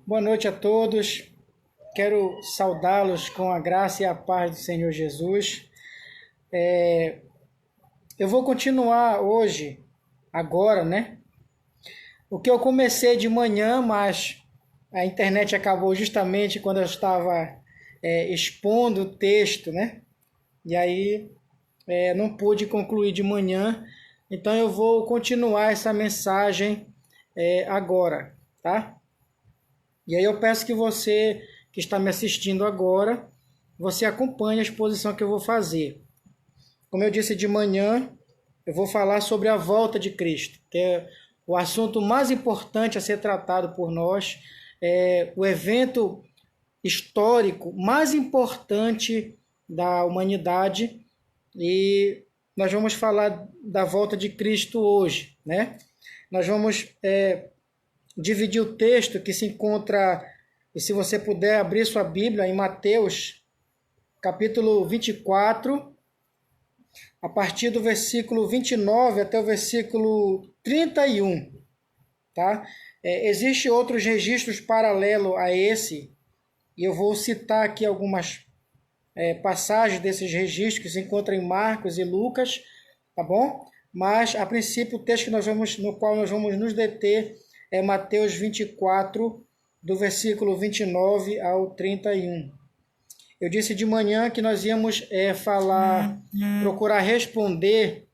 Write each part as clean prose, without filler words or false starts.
Boa noite a todos. Quero saudá-los com a graça e a paz do Senhor Jesus. Eu vou continuar hoje, agora, né? O que eu comecei de manhã, mas a internet acabou justamente quando eu estava expondo o texto, né? E aí não pude concluir de manhã. Então eu vou continuar essa mensagem agora, tá? E aí eu peço que você que está me assistindo agora, você acompanhe a exposição que eu vou fazer. Como eu disse de manhã, eu vou falar sobre a volta de Cristo, que é o assunto mais importante a ser tratado por nós, o evento histórico mais importante da humanidade, e nós vamos falar da volta de Cristo hoje, né? Nós vamos dividir o texto que se encontra, e se você puder abrir sua Bíblia, em Mateus, capítulo 24, a partir do versículo 29 até o versículo 31, tá? Existem outros registros paralelos a esse, e eu vou citar aqui algumas passagens desses registros que se encontram em Marcos e Lucas, tá bom? Mas, a princípio, o texto no qual nós vamos nos deter é Mateus 24, do versículo 29 ao 31. Eu disse de manhã que nós íamos procurar responder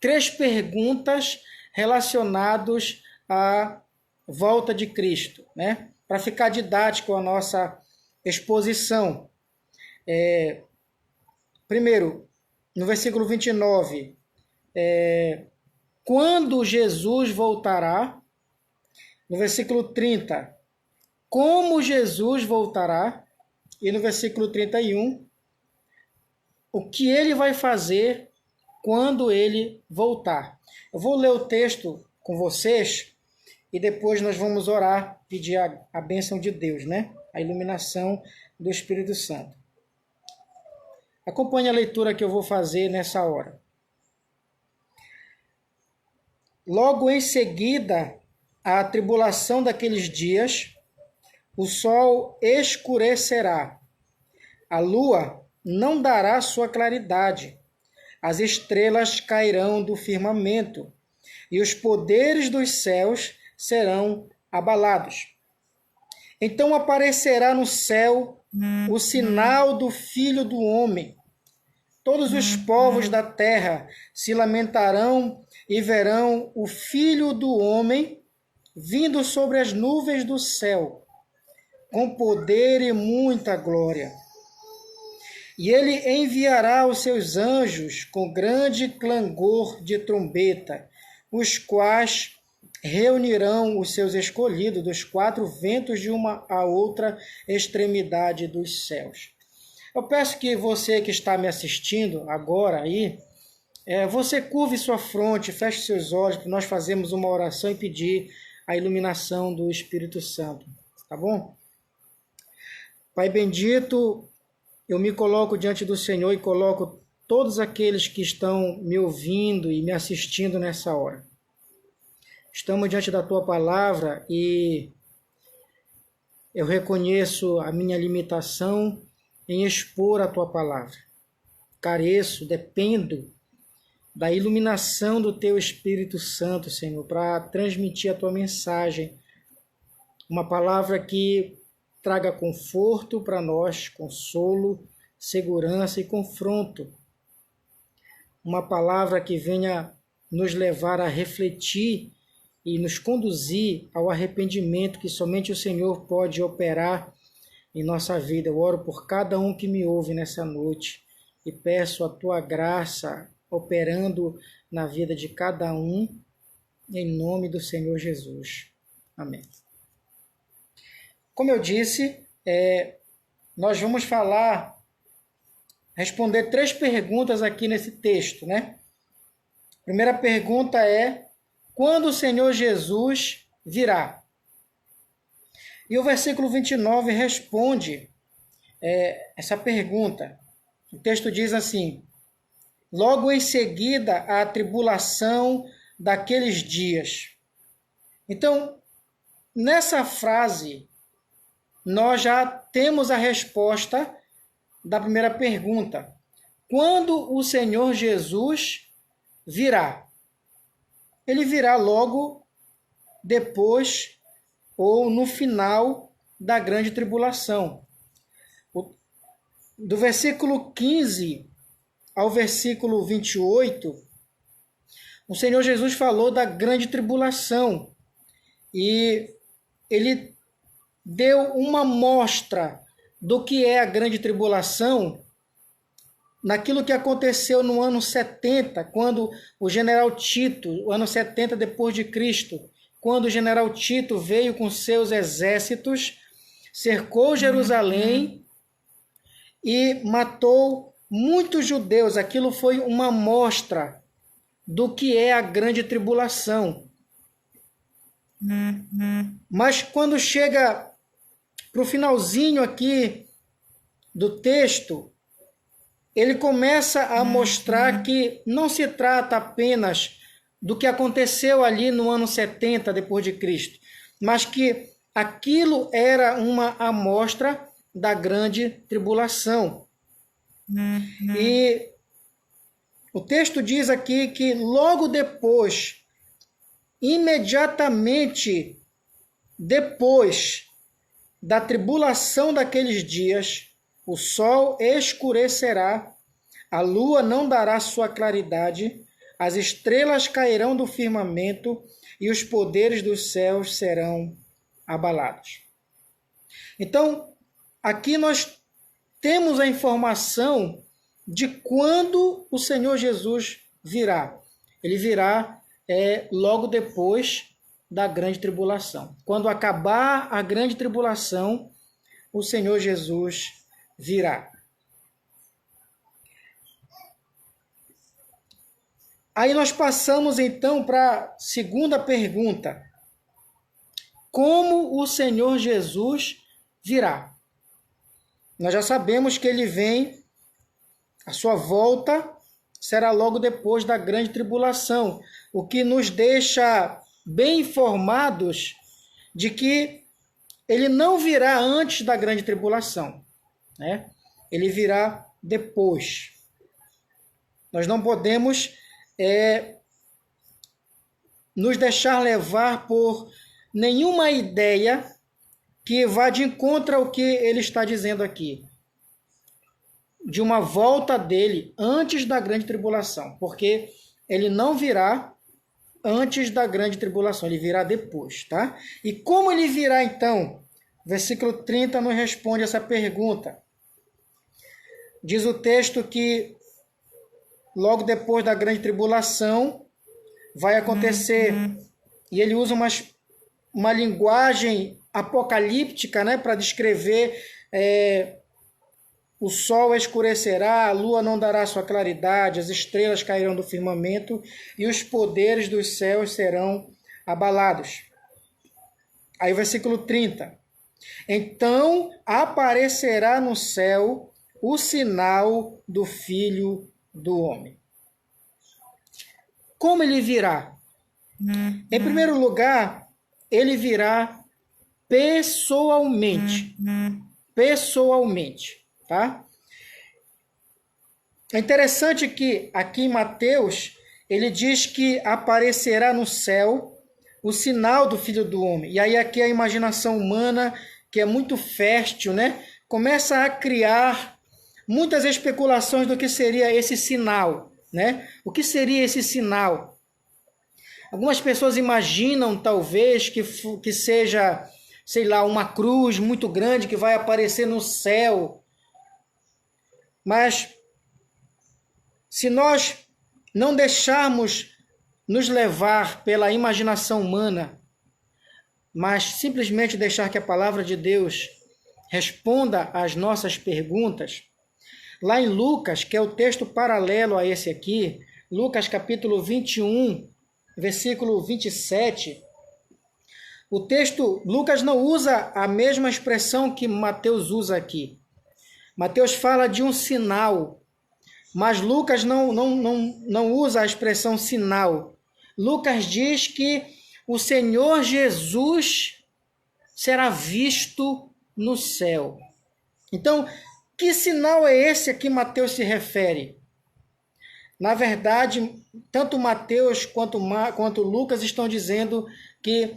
3 perguntas relacionadas à volta de Cristo, né? Para ficar didático a nossa exposição. Primeiro, no versículo 29, quando Jesus voltará? No versículo 30, como Jesus voltará? E no versículo 31, o que ele vai fazer quando ele voltar? Eu vou ler o texto com vocês e depois nós vamos orar, pedir a bênção de Deus, né? A iluminação do Espírito Santo. Acompanhe a leitura que eu vou fazer nessa hora. Logo em seguida, a tribulação daqueles dias, o sol escurecerá, a lua não dará sua claridade, as estrelas cairão do firmamento, e os poderes dos céus serão abalados. Então aparecerá no céu o sinal do Filho do Homem. Todos os povos da terra se lamentarão e verão o Filho do Homem vindo sobre as nuvens do céu, com poder e muita glória. E ele enviará os seus anjos com grande clangor de trombeta, os quais reunirão os seus escolhidos dos 4 ventos de uma a outra extremidade dos céus. Eu peço que você que está me assistindo agora aí, você curve sua fronte, feche seus olhos, para nós fazermos uma oração e pedir a iluminação do Espírito Santo, tá bom? Pai bendito, eu me coloco diante do Senhor e coloco todos aqueles que estão me ouvindo e me assistindo nessa hora. Estamos diante da Tua Palavra e eu reconheço a minha limitação em expor a Tua Palavra. Careço, dependo da iluminação do Teu Espírito Santo, Senhor, para transmitir a Tua mensagem. Uma palavra que traga conforto para nós, consolo, segurança e confronto. Uma palavra que venha nos levar a refletir e nos conduzir ao arrependimento que somente o Senhor pode operar em nossa vida. Eu oro por cada um que me ouve nessa noite e peço a Tua graça operando na vida de cada um, em nome do Senhor Jesus. Amém. Como eu disse, nós vamos responder 3 perguntas aqui nesse texto, né? A primeira pergunta é: quando o Senhor Jesus virá? E o versículo 29 responde essa pergunta. O texto diz assim: logo em seguida a tribulação daqueles dias. Então, nessa frase, nós já temos a resposta da primeira pergunta. Quando o Senhor Jesus virá? Ele virá logo depois ou no final da grande tribulação. Do versículo 15 ao versículo 28, o Senhor Jesus falou da grande tribulação e ele deu uma mostra do que é a grande tribulação naquilo que aconteceu no ano 70, quando o general Tito, o ano 70 depois de Cristo, quando o general Tito veio com seus exércitos, cercou Jerusalém e matou muitos judeus. Aquilo foi uma mostra do que é a grande tribulação. Mas quando chega para o finalzinho aqui do texto, ele começa a mostrar que não se trata apenas do que aconteceu ali no ano 70 depois de Cristo, mas que aquilo era uma amostra da grande tribulação. E o texto diz aqui que logo depois, imediatamente depois da tribulação daqueles dias, o sol escurecerá, a lua não dará sua claridade, as estrelas cairão do firmamento e os poderes dos céus serão abalados. Então, aqui nós temos a informação de quando o Senhor Jesus virá. Ele virá logo depois da grande tribulação. Quando acabar a grande tribulação, o Senhor Jesus virá. Aí nós passamos então para a segunda pergunta. Como o Senhor Jesus virá? Nós já sabemos que ele vem, a sua volta será logo depois da grande tribulação, o que nos deixa bem informados de que ele não virá antes da grande tribulação, né? Ele virá depois. Nós não podemos nos deixar levar por nenhuma ideia que vá de encontro ao que ele está dizendo aqui, de uma volta dele antes da grande tribulação, porque ele não virá antes da grande tribulação, ele virá depois, tá? E como ele virá então? Versículo 30 nos responde essa pergunta. Diz o texto que logo depois da grande tribulação vai acontecer, e ele usa uma linguagem apocalíptica, né, para descrever o sol escurecerá, a lua não dará sua claridade, as estrelas cairão do firmamento e os poderes dos céus serão abalados. Aí o versículo 30. Então aparecerá no céu o sinal do Filho do Homem. Como ele virá? Em primeiro lugar, ele virá pessoalmente. Pessoalmente, tá? É interessante que aqui em Mateus, ele diz que aparecerá no céu o sinal do Filho do Homem. E aí aqui a imaginação humana, que é muito fértil, né, começa a criar muitas especulações do que seria esse sinal, né? O que seria esse sinal? Algumas pessoas imaginam, talvez, que seja, sei lá, uma cruz muito grande que vai aparecer no céu. Mas, se nós não deixarmos nos levar pela imaginação humana, mas simplesmente deixar que a palavra de Deus responda às nossas perguntas, lá em Lucas, que é o texto paralelo a esse aqui, Lucas capítulo 21, versículo 27, o texto, Lucas não usa a mesma expressão que Mateus usa aqui. Mateus fala de um sinal, mas Lucas não usa a expressão sinal. Lucas diz que o Senhor Jesus será visto no céu. Então, que sinal é esse a que Mateus se refere? Na verdade, tanto Mateus quanto Lucas estão dizendo que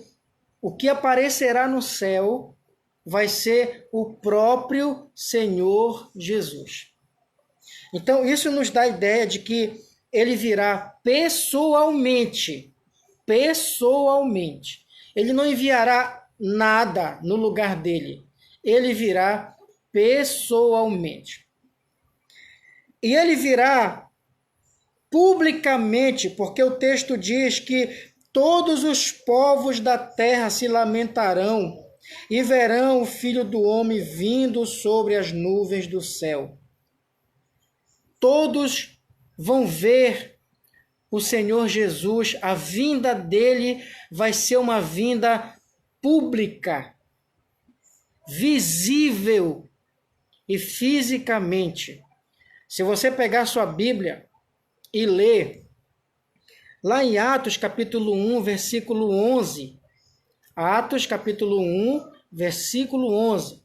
o que aparecerá no céu vai ser o próprio Senhor Jesus. Então, isso nos dá a ideia de que ele virá pessoalmente. Pessoalmente. Ele não enviará nada no lugar dele. Ele virá pessoalmente. E ele virá publicamente, porque o texto diz que todos os povos da terra se lamentarão e verão o Filho do Homem vindo sobre as nuvens do céu. Todos vão ver o Senhor Jesus, a vinda dele vai ser uma vinda pública, visível e fisicamente. Se você pegar sua Bíblia e ler lá em Atos capítulo 1, versículo 11, Atos capítulo 1, versículo 11,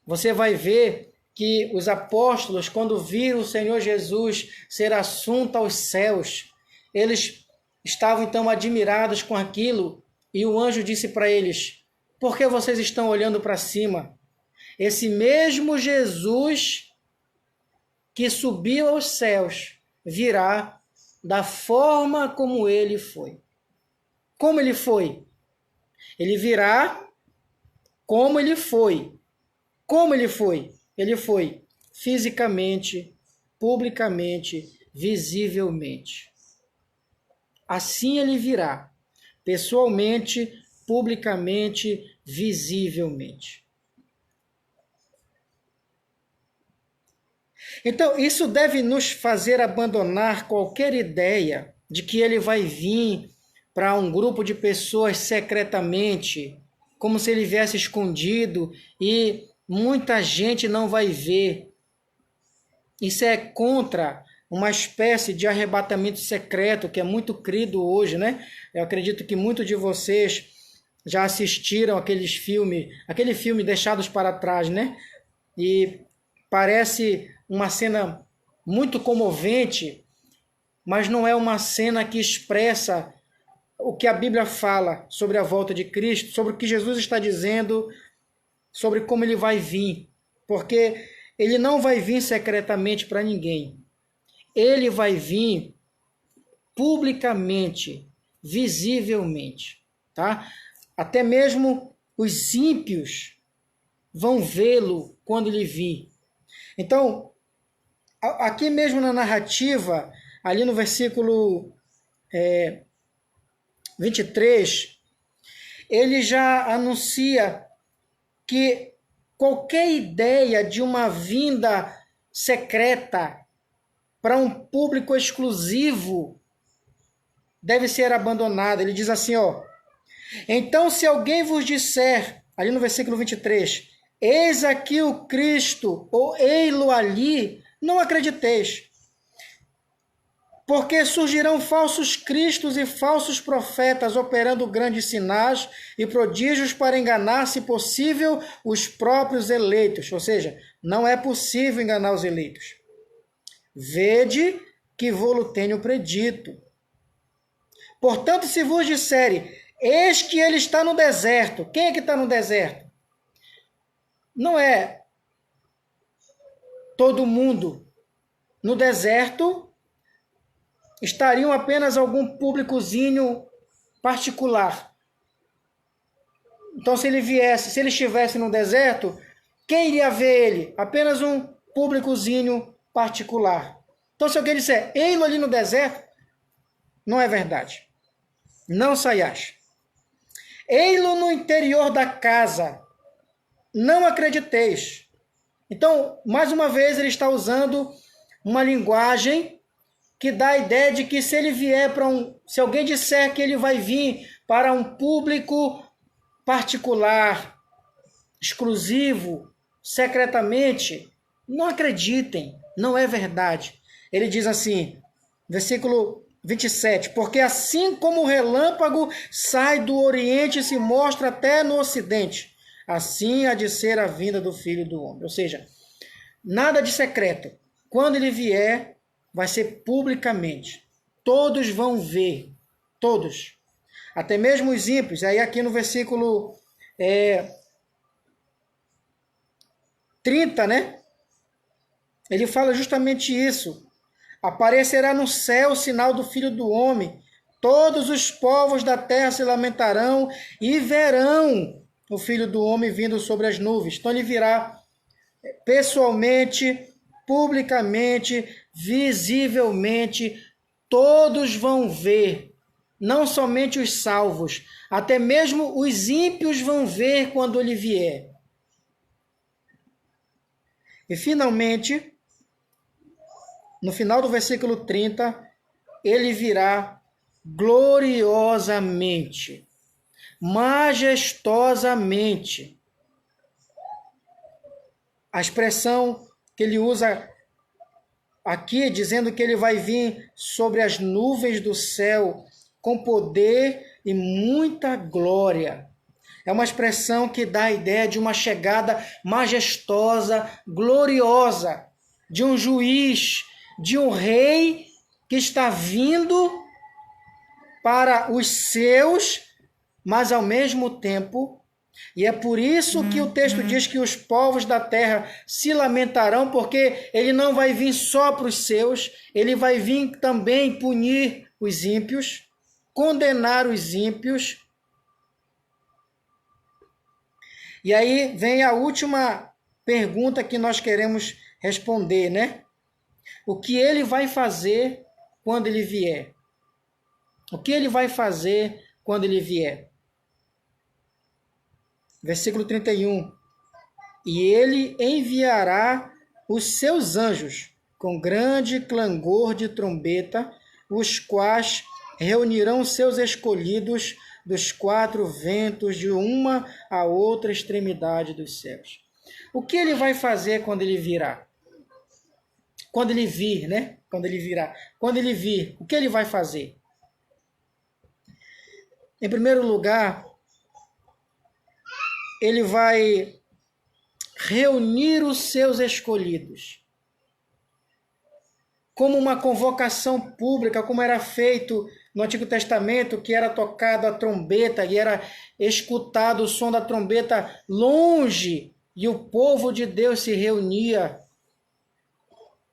você vai ver que os apóstolos, quando viram o Senhor Jesus ser assunto aos céus, eles estavam então admirados com aquilo, e o anjo disse para eles: por que vocês estão olhando para cima? Esse mesmo Jesus que subiu aos céus virá da forma como ele foi. Como ele foi? Ele virá como ele foi. Como ele foi? Ele foi fisicamente, publicamente, visivelmente. Assim ele virá, pessoalmente, publicamente, visivelmente. Então, isso deve nos fazer abandonar qualquer ideia de que ele vai vir para um grupo de pessoas secretamente, como se ele viesse escondido e muita gente não vai ver. Isso é contra uma espécie de arrebatamento secreto que é muito crido hoje, né? Eu acredito que muitos de vocês já assistiram aquele filme Deixados para Trás, né? E parece uma cena muito comovente, mas não é uma cena que expressa o que a Bíblia fala sobre a volta de Cristo, sobre o que Jesus está dizendo, sobre como ele vai vir, porque ele não vai vir secretamente para ninguém. Ele vai vir publicamente, visivelmente, tá? Até mesmo os ímpios vão vê-lo quando ele vir. Então, aqui mesmo na narrativa, ali no versículo 23, ele já anuncia que qualquer ideia de uma vinda secreta para um público exclusivo deve ser abandonada. Ele diz assim, ó: então se alguém vos disser, ali no versículo 23, eis aqui o Cristo, ou ei-lo ali, não acrediteis. Porque surgirão falsos cristos e falsos profetas operando grandes sinais e prodígios para enganar, se possível, os próprios eleitos. Ou seja, não é possível enganar os eleitos. Vede que vou-lo tenho predito. Portanto, se vos disserem, eis que ele está no deserto. Quem é que está no deserto? Não é todo mundo. No deserto estariam apenas algum públicozinho particular. Então, se ele estivesse no deserto, quem iria ver ele? Apenas um públicozinho particular. Então, se alguém disser, ei-lo ali no deserto, não é verdade. Não saiais. Ei-lo no interior da casa, não acrediteis. Então, mais uma vez, ele está usando uma linguagem que dá a ideia de que se ele vier se alguém disser que ele vai vir para um público particular, exclusivo, secretamente, não acreditem, não é verdade. Ele diz assim, versículo 27. Porque assim como o relâmpago sai do Oriente e se mostra até no Ocidente, assim há de ser a vinda do Filho do Homem. Ou seja, nada de secreto. Quando ele vier, vai ser publicamente. Todos vão ver. Todos. Até mesmo os ímpios. Aí aqui no versículo 30, né? Ele fala justamente isso. Aparecerá no céu o sinal do Filho do Homem. Todos os povos da terra se lamentarão e verão o Filho do Homem vindo sobre as nuvens. Então ele virá pessoalmente, publicamente, visivelmente. Todos vão ver. Não somente os salvos, até mesmo os ímpios vão ver quando ele vier. E finalmente, no final do versículo 30, ele virá gloriosamente, majestosamente. A expressão que ele usa aqui, dizendo que ele vai vir sobre as nuvens do céu com poder e muita glória. É uma expressão que dá a ideia de uma chegada majestosa, gloriosa, de um juiz, de um rei que está vindo para os seus, mas ao mesmo tempo, e é por isso que o texto diz que os povos da terra se lamentarão, porque ele não vai vir só para os seus, ele vai vir também punir os ímpios, condenar os ímpios. E aí vem a última pergunta que nós queremos responder, né? O que ele vai fazer quando ele vier? O que ele vai fazer quando ele vier? Versículo 31. E ele enviará os seus anjos com grande clangor de trombeta, os quais reunirão seus escolhidos dos quatro ventos de uma a outra extremidade dos céus. O que ele vai fazer quando ele virá? Quando ele vir, né? Quando ele virá. Quando ele vir, o que ele vai fazer? Em primeiro lugar, ele vai reunir os seus escolhidos. Como uma convocação pública, como era feito no Antigo Testamento, que era tocado a trombeta e era escutado o som da trombeta longe, e o povo de Deus se reunia.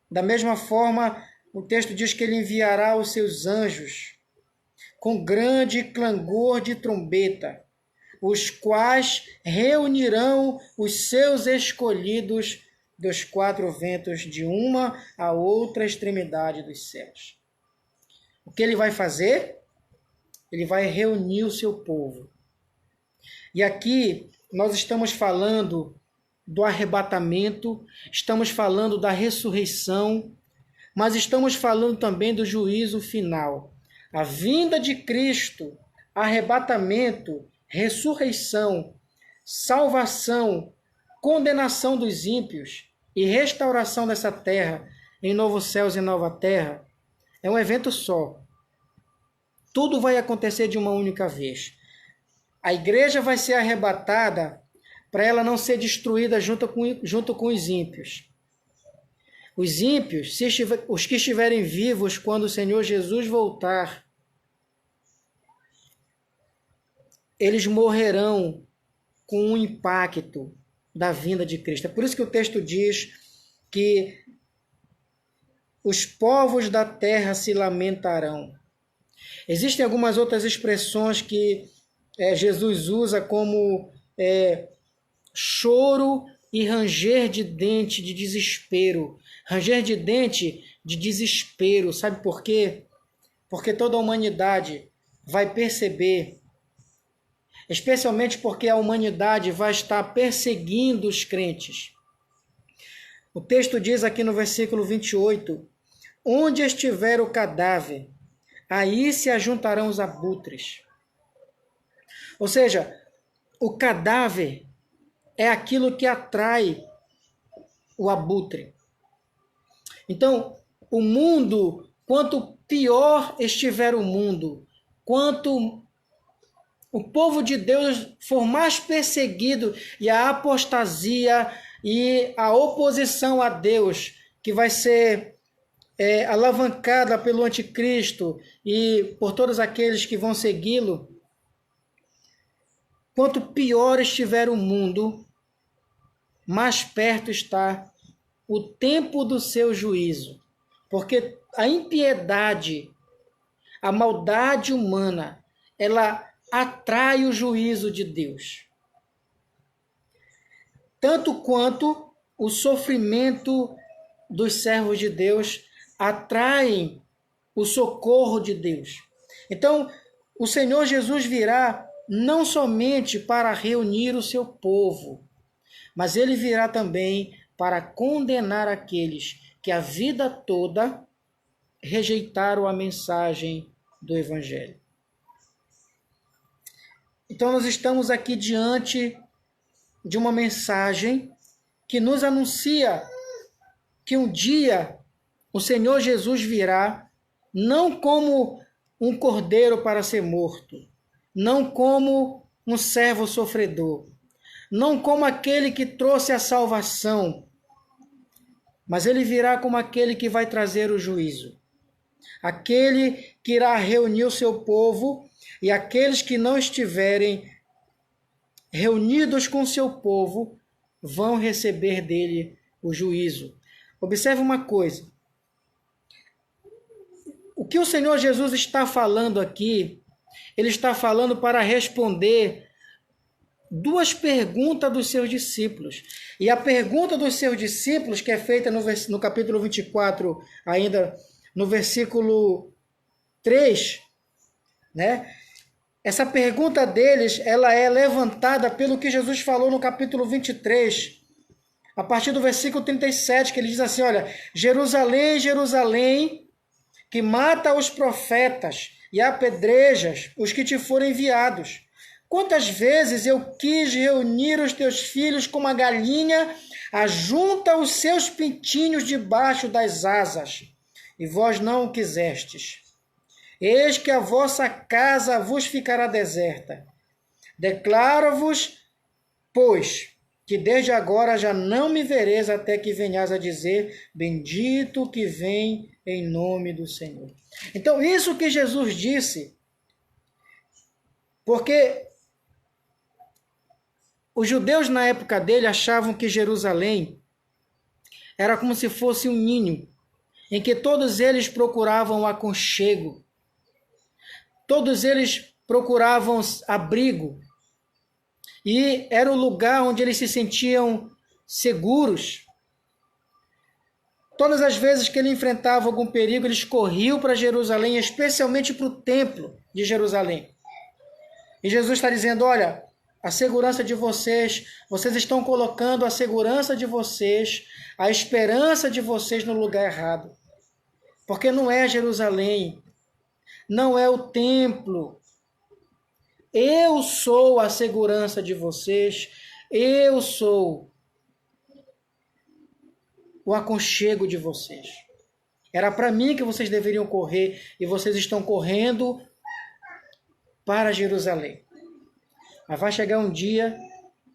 Da mesma forma, o texto diz que ele enviará os seus anjos com grande clangor de trombeta, os quais reunirão os seus escolhidos dos quatro ventos de uma a outra extremidade dos céus. O que ele vai fazer? Ele vai reunir o seu povo. E aqui nós estamos falando do arrebatamento, estamos falando da ressurreição, mas estamos falando também do juízo final. A vinda de Cristo, arrebatamento, ressurreição, salvação, condenação dos ímpios e restauração dessa terra em novos céus e nova terra é um evento só. Tudo vai acontecer de uma única vez. A igreja vai ser arrebatada para ela não ser destruída junto com os ímpios. Os ímpios, os que estiverem vivos quando o Senhor Jesus voltar, eles morrerão com o impacto da vinda de Cristo. É por isso que o texto diz que os povos da terra se lamentarão. Existem algumas outras expressões que Jesus usa como choro e ranger de dente de desespero. Ranger de dente de desespero. Sabe por quê? Porque toda a humanidade vai perceber, especialmente porque a humanidade vai estar perseguindo os crentes. O texto diz aqui no versículo 28, onde estiver o cadáver, aí se ajuntarão os abutres. Ou seja, o cadáver é aquilo que atrai o abutre. Então, o mundo quanto pior estiver o mundo, quanto o povo de Deus for mais perseguido e a apostasia e a oposição a Deus, que vai ser alavancada pelo anticristo e por todos aqueles que vão segui-lo, quanto pior estiver o mundo, mais perto está o tempo do seu juízo. Porque a impiedade, a maldade humana, ela atrai o juízo de Deus. Tanto quanto o sofrimento dos servos de Deus atraem o socorro de Deus. Então, o Senhor Jesus virá não somente para reunir o seu povo, mas ele virá também para condenar aqueles que a vida toda rejeitaram a mensagem do Evangelho. Então nós estamos aqui diante de uma mensagem que nos anuncia que um dia o Senhor Jesus virá não como um cordeiro para ser morto, não como um servo sofredor, não como aquele que trouxe a salvação, mas ele virá como aquele que vai trazer o juízo. Aquele que irá reunir o seu povo, e aqueles que não estiverem reunidos com o seu povo vão receber dele o juízo. Observe uma coisa. O que o Senhor Jesus está falando aqui, ele está falando para responder duas perguntas dos seus discípulos. E a pergunta dos seus discípulos, que é feita no capítulo 24, ainda no versículo 3, né? Essa pergunta deles, ela é levantada pelo que Jesus falou no capítulo 23, a partir do versículo 37, que ele diz assim, olha, Jerusalém, Jerusalém, que mata os profetas e apedrejas os que te foram enviados. Quantas vezes eu quis reunir os teus filhos como a galinha ajunta os seus pintinhos debaixo das asas, e vós não o quisestes. Eis que a vossa casa vos ficará deserta. Declaro-vos, pois, que desde agora já não me vereis até que venhas a dizer, bendito que vem em nome do Senhor. Então, isso que Jesus disse, porque os judeus na época dele achavam que Jerusalém era como se fosse um ninho, em que todos eles procuravam aconchego, todos eles procuravam abrigo, e era o lugar onde eles se sentiam seguros. Todas as vezes que ele enfrentava algum perigo, eles corriam para Jerusalém, especialmente para o templo de Jerusalém. E Jesus está dizendo, olha, a segurança de vocês, vocês estão colocando a segurança de vocês, a esperança de vocês no lugar errado. Porque não é Jerusalém, não é o templo. Eu sou a segurança de vocês, eu sou o aconchego de vocês. Era para mim que vocês deveriam correr e vocês estão correndo para Jerusalém. Mas vai chegar um dia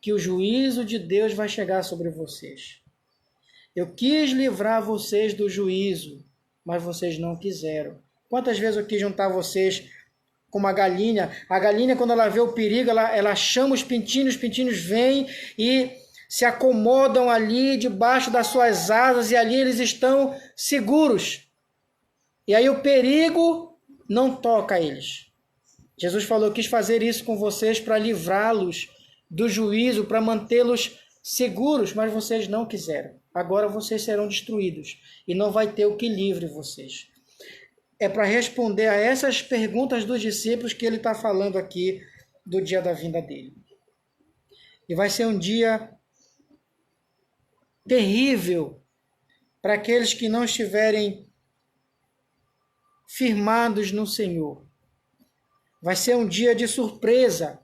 que o juízo de Deus vai chegar sobre vocês. Eu quis livrar vocês do juízo, mas vocês não quiseram. Quantas vezes eu quis juntar vocês como a galinha? A galinha, quando ela vê o perigo, ela chama os pintinhos vêm e se acomodam ali debaixo das suas asas e ali eles estão seguros. E aí o perigo não toca eles. Jesus falou, eu quis fazer isso com vocês para livrá-los do juízo, para mantê-los seguros, mas vocês não quiseram. Agora vocês serão destruídos e não vai ter o que livre vocês. É para responder a essas perguntas dos discípulos que ele está falando aqui do dia da vinda dele. E vai ser um dia terrível para aqueles que não estiverem firmados no Senhor. Vai ser um dia de surpresa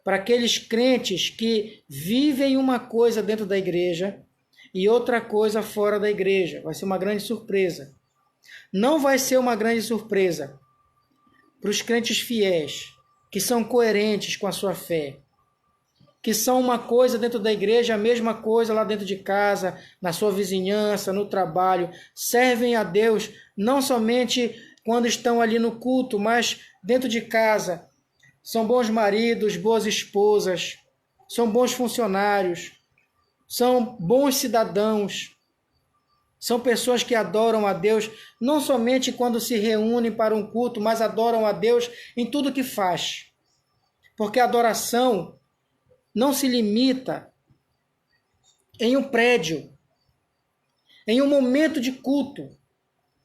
para aqueles crentes que vivem uma coisa dentro da igreja e outra coisa fora da igreja. Vai ser uma grande surpresa. Não vai ser uma grande surpresa para os crentes fiéis, que são coerentes com a sua fé, que são uma coisa dentro da igreja, a mesma coisa lá dentro de casa, na sua vizinhança, no trabalho, servem a Deus não somente quando estão ali no culto, mas dentro de casa. São bons maridos, boas esposas, são bons funcionários, são bons cidadãos, são pessoas que adoram a Deus não somente quando se reúnem para um culto, mas adoram a Deus em tudo que faz. Porque a adoração não se limita em um prédio, em um momento de culto.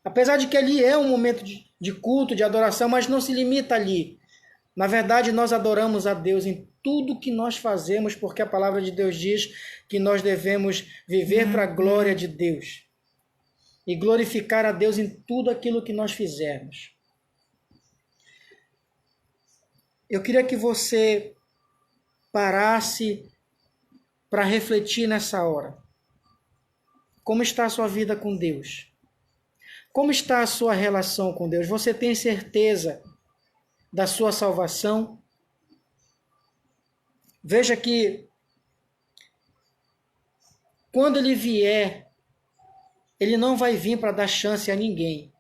Apesar de que ali é um momento de culto, de adoração, mas não se limita ali. Na verdade, nós adoramos a Deus em tudo que nós fazemos, porque a palavra de Deus diz que nós devemos viver para a glória de Deus e glorificar a Deus em tudo aquilo que nós fizermos. Eu queria que você parasse para refletir nessa hora. Como está a sua vida com Deus? Como está a sua relação com Deus? Você tem certeza da sua salvação? Veja que quando ele vier, ele não vai vir para dar chance a ninguém.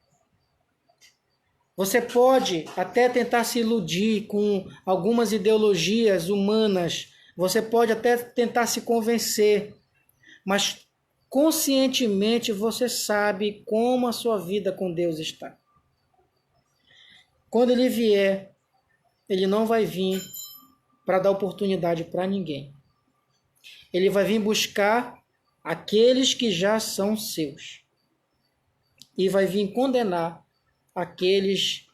Você pode até tentar se iludir com algumas ideologias humanas, você pode até tentar se convencer, mas conscientemente você sabe como a sua vida com Deus está. Quando ele vier, ele não vai vir para dar oportunidade para ninguém. Ele vai vir buscar aqueles que já são seus. E vai vir condenar aqueles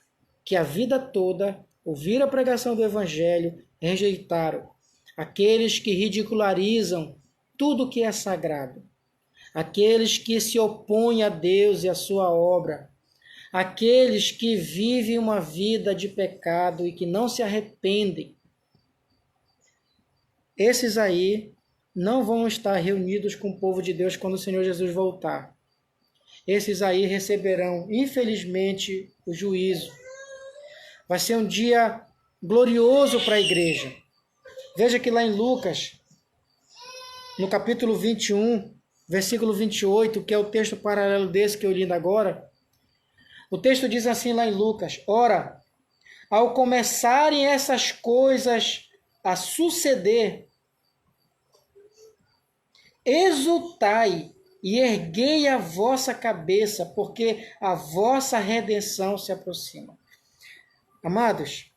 que a vida toda ouviram a pregação do Evangelho, rejeitaram. Aqueles que ridicularizam tudo que é sagrado. Aqueles que se opõem a Deus e a sua obra. Aqueles que vivem uma vida de pecado e que não se arrependem. Esses aí não vão estar reunidos com o povo de Deus quando o Senhor Jesus voltar. Esses aí receberão, infelizmente, o juízo. Vai ser um dia glorioso para a igreja. Veja que lá em Lucas, no capítulo 21, versículo 28, que é o texto paralelo desse que eu li agora, o texto diz assim lá em Lucas: ora, ao começarem essas coisas a suceder, exultai e erguei a vossa cabeça, porque a vossa redenção se aproxima. Amados,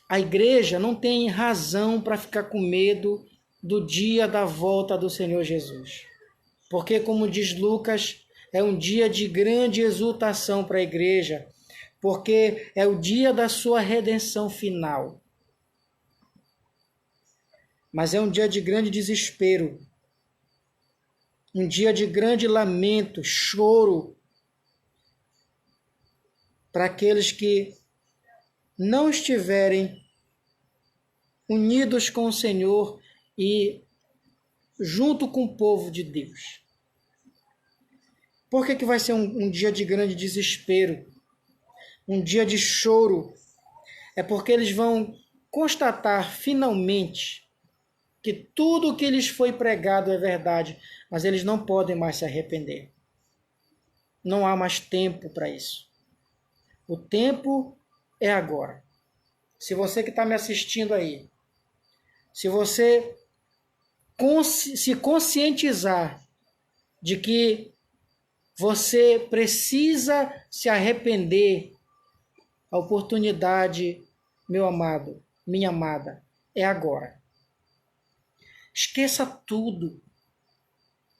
a igreja não tem razão para ficar com medo do dia da volta do Senhor Jesus. Porque, como diz Lucas, é um dia de grande exultação para a igreja, porque é o dia da sua redenção final. Mas é um dia de grande desespero, um dia de grande lamento, choro, para aqueles que não estiverem unidos com o Senhor e junto com o povo de Deus. Por que vai ser um dia de grande desespero? Um dia de choro? É porque eles vão constatar finalmente que tudo o que lhes foi pregado é verdade, mas eles não podem mais se arrepender. Não há mais tempo para isso. O tempo é agora. Se você que está me assistindo aí, se você se conscientizar de que você precisa se arrepender, a oportunidade, meu amado, minha amada, é agora. Esqueça tudo.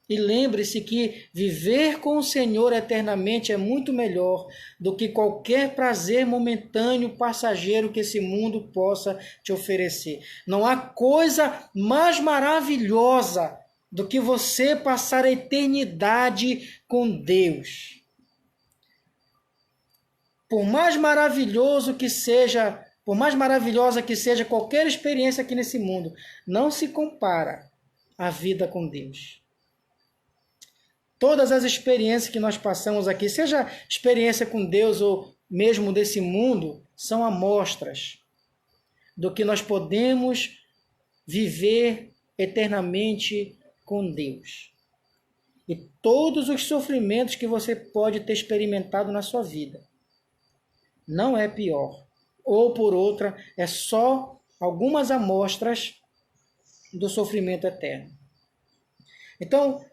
E lembre-se que viver com o Senhor eternamente é muito melhor do que qualquer prazer momentâneo, passageiro que esse mundo possa te oferecer. Não há coisa mais maravilhosa do que você passar a eternidade com Deus. Por mais maravilhoso que seja, por mais maravilhosa que seja qualquer experiência aqui nesse mundo, não se compara à vida com Deus. Todas as experiências que nós passamos aqui, seja experiência com Deus ou mesmo desse mundo, são amostras do que nós podemos viver eternamente com Deus. E todos os sofrimentos que você pode ter experimentado na sua vida, não é pior. Ou por outra, é só algumas amostras do sofrimento eterno. Então,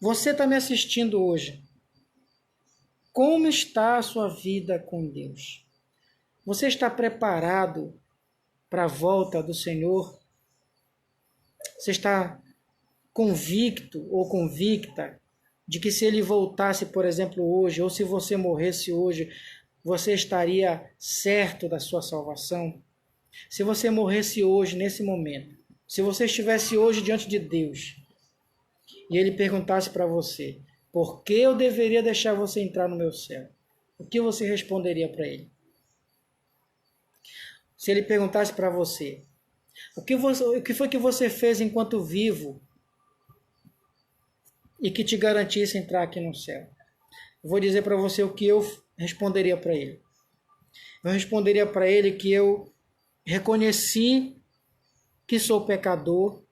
você está me assistindo hoje. Como está a sua vida com Deus? Você está preparado para a volta do Senhor? Você está convicto ou convicta de que se Ele voltasse, por exemplo, hoje, ou se você morresse hoje, você estaria certo da sua salvação? Se você morresse hoje, nesse momento, se você estivesse hoje diante de Deus, e Ele perguntasse para você, por que eu deveria deixar você entrar no meu céu? O que você responderia para Ele? Se Ele perguntasse para você, o que foi que você fez enquanto vivo e que te garantisse entrar aqui no céu? Eu vou dizer para você o que eu responderia para Ele. Eu responderia para Ele que eu reconheci que sou pecador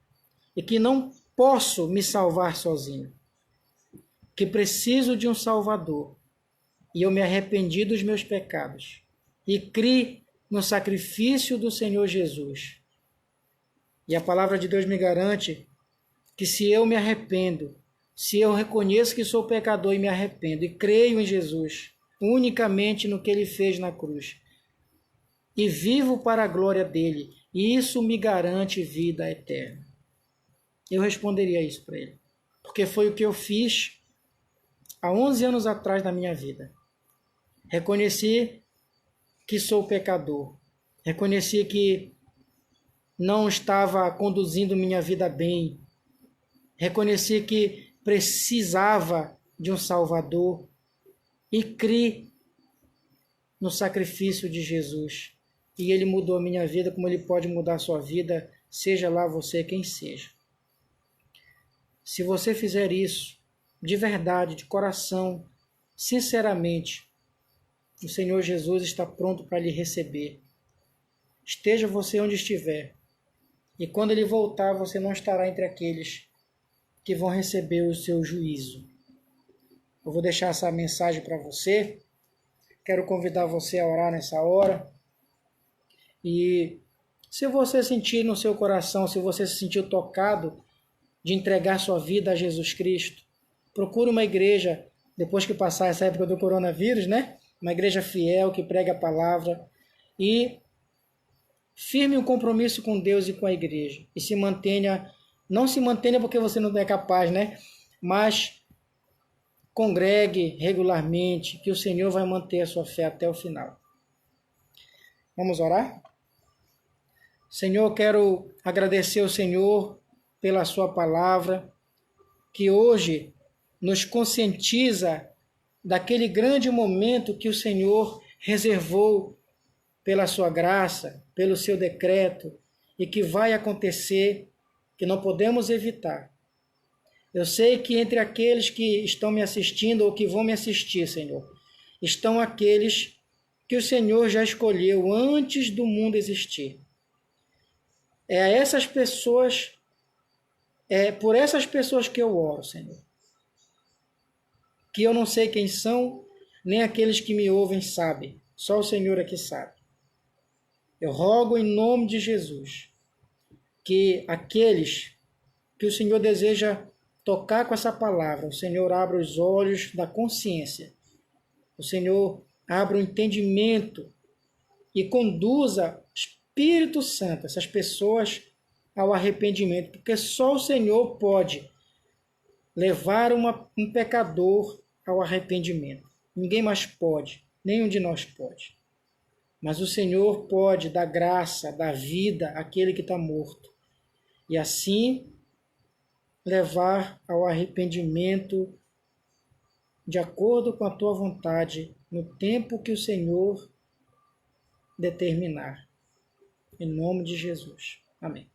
e que não posso me salvar sozinho, que preciso de um Salvador, e eu me arrependi dos meus pecados e criei no sacrifício do Senhor Jesus. E a palavra de Deus me garante que se eu me arrependo, se eu reconheço que sou pecador e me arrependo e creio em Jesus, unicamente no que Ele fez na cruz, e vivo para a glória dEle, isso me garante vida eterna. Eu responderia isso para Ele, porque foi o que eu fiz há 11 anos atrás na minha vida. Reconheci que sou pecador, reconheci que não estava conduzindo minha vida bem, reconheci que precisava de um Salvador e criei no sacrifício de Jesus. E Ele mudou a minha vida como Ele pode mudar a sua vida, seja lá você quem seja. Se você fizer isso de verdade, de coração, sinceramente, o Senhor Jesus está pronto para lhe receber. Esteja você onde estiver. E quando Ele voltar, você não estará entre aqueles que vão receber o seu juízo. Eu vou deixar essa mensagem para você. Quero convidar você a orar nessa hora. E se você sentir no seu coração, se você se sentiu tocado de entregar sua vida a Jesus Cristo, procure uma igreja, depois que passar essa época do coronavírus, né? Uma igreja fiel que prega a palavra e firme um compromisso com Deus e com a igreja. E se mantenha, não se mantenha porque você não é capaz, né? Mas congregue regularmente, que o Senhor vai manter a sua fé até o final. Vamos orar? Senhor, quero agradecer ao Senhor pela sua palavra, que hoje nos conscientiza daquele grande momento que o Senhor reservou pela sua graça, pelo seu decreto, e que vai acontecer, que não podemos evitar. Eu sei que entre aqueles que estão me assistindo ou que vão me assistir, Senhor, estão aqueles que o Senhor já escolheu antes do mundo existir. É a essas pessoas, é por essas pessoas que eu oro, Senhor. Que eu não sei quem são, nem aqueles que me ouvem sabem. Só o Senhor é que sabe. Eu rogo em nome de Jesus que aqueles que o Senhor deseja tocar com essa palavra, o Senhor abra os olhos da consciência. O Senhor abra o entendimento e conduza Espírito Santo, essas pessoas ao arrependimento, porque só o Senhor pode levar um pecador ao arrependimento. Ninguém mais pode, nenhum de nós pode. Mas o Senhor pode dar graça, dar vida àquele que está morto. E assim levar ao arrependimento de acordo com a tua vontade, no tempo que o Senhor determinar. Em nome de Jesus. Amém.